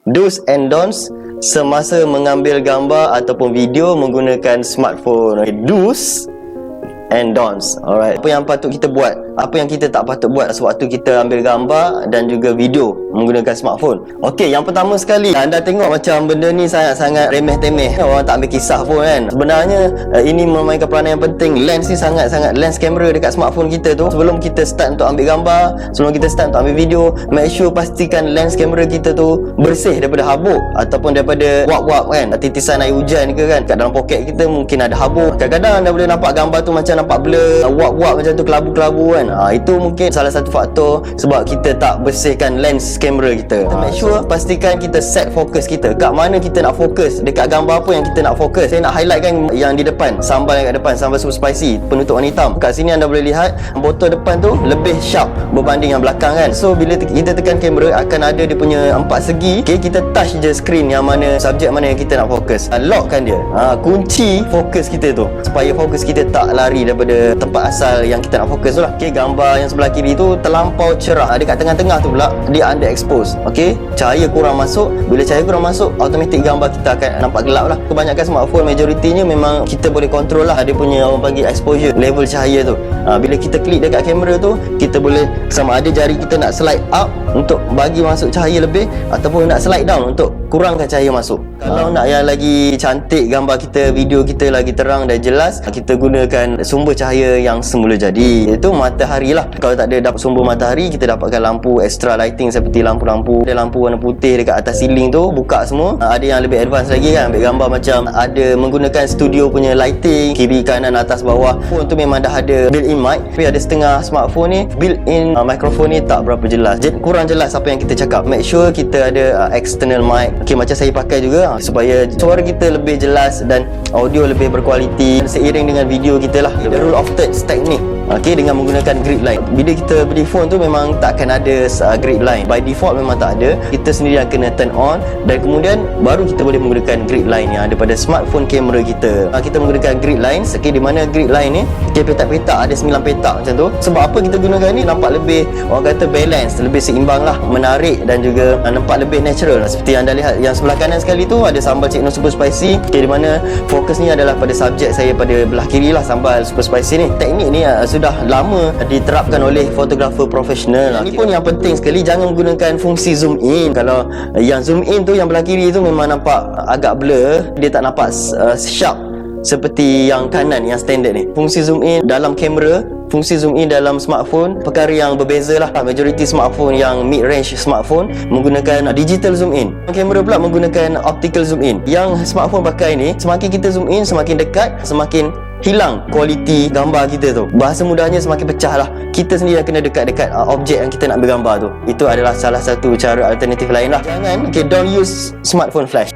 Do's and don'ts semasa mengambil gambar ataupun video menggunakan smartphone. Okay, do's and don'ts. Alright. Apa yang patut kita buat, apa yang kita tak patut buat sewaktu kita ambil gambar dan juga video menggunakan smartphone. Okey, yang pertama sekali, anda tengok macam benda ni sangat-sangat remeh-temeh. Orang tak ambil kisah pun kan. Sebenarnya ini memainkan peranan yang penting. Lens ni sangat-sangat, lens kamera dekat smartphone kita tu, sebelum kita start untuk ambil gambar, sebelum kita start untuk ambil video, make sure pastikan lens kamera kita tu bersih daripada habuk ataupun daripada wap-wap kan, titisan air hujan ke kan. Kat dalam poket kita mungkin ada habuk. Kadang-kadang anda boleh nampak gambar tu macam nampak blur, wap-wap macam tu, kelabu-kelabu kan. Itu mungkin salah satu faktor sebab kita tak bersihkan lens kamera kita. Make sure pastikan kita set fokus kita. Kat mana kita nak fokus, dekat gambar apa yang kita nak fokus. Saya nak highlightkan yang di depan, sambal yang kat depan, sambal super spicy, penutup warna hitam. Kat sini anda boleh lihat botol depan tu lebih sharp berbanding yang belakang kan. So bila kita tekan kamera, akan ada dia punya 4 segi. Okay, kita touch je screen yang mana, subjek mana yang kita nak fokus. Lockkan dia. Kunci fokus kita tu supaya fokus kita tak lari daripada tempat asal yang kita nak fokus tu lah. Okay, gambar yang sebelah kiri tu terlampau cerah. Dekat tengah-tengah tu pula dia underexpose. Okay, cahaya kurang masuk. Bila cahaya kurang masuk, automatik gambar kita akan nampak gelap lah. Kebanyakan smartphone majoritinya memang kita boleh control lah dia punya, orang panggil exposure, level cahaya tu. Bila kita klik dekat kamera tu, kita boleh sama ada jari kita nak slide up untuk bagi masuk cahaya lebih, ataupun nak slide down untuk kurangkan cahaya masuk. Kalau nak yang lagi cantik gambar kita, video kita lagi terang dan jelas, kita gunakan sumber cahaya yang semula jadi, iaitu matahari lah. Kalau tak ada dapat sumber matahari, kita dapatkan lampu extra lighting seperti lampu-lampu, ada lampu warna putih dekat atas ceiling tu, buka semua. Ada yang lebih advance lagi kan, ambil gambar macam ada menggunakan studio punya lighting, kiri kanan atas bawah. Phone tu memang dah ada built-in mic, tapi ada setengah smartphone ni built-in microphone ni tak berapa jelas, kurang jelas apa yang kita cakap. Make sure kita ada external mic. Okay, macam saya pakai juga supaya suara kita lebih jelas dan audio lebih berkualiti seiring dengan video kita lah. The rule of thirds technique. Okay, dengan menggunakan grid line. Bila kita beli phone tu memang tak akan ada grid line. By default memang tak ada. Kita sendiri yang kena turn on, dan kemudian baru kita boleh menggunakan grid line yang ada pada smartphone kamera kita. Kita menggunakan grid line. Okay, di mana grid line ni, okay, petak-petak ada 9 petak macam tu. Sebab apa kita gunakan ni? Nampak lebih, orang kata balance, lebih seimbang lah, menarik dan juga nampak lebih natural. Seperti anda lihat yang sebelah kanan sekali tu ada sambal cik no super spicy. Okay, di mana fokus ni adalah pada subjek saya pada belah kiri lah, sambal super spicy ni. Teknik ni sudah lama diterapkan oleh fotografer profesional. Ini pun yang penting sekali, jangan menggunakan fungsi zoom in. Kalau yang zoom in tu yang belah kiri tu memang nampak agak blur, dia tak nampak sharp seperti yang kanan yang standard ni. Fungsi zoom in dalam kamera, fungsi zoom in dalam smartphone perkara yang berbeza lah. Majoriti smartphone yang mid-range smartphone menggunakan digital zoom in, kamera pula menggunakan optical zoom in. Yang smartphone pakai ni, semakin kita zoom in, semakin dekat, semakin hilang kualiti gambar kita tu. Bahasa mudahnya semakin pecah lah. Kita sendiri yang kena dekat-dekat objek yang kita nak ambil gambar tu. Itu adalah salah satu cara alternatif lain lah. Jangan, okay, don't use smartphone flash.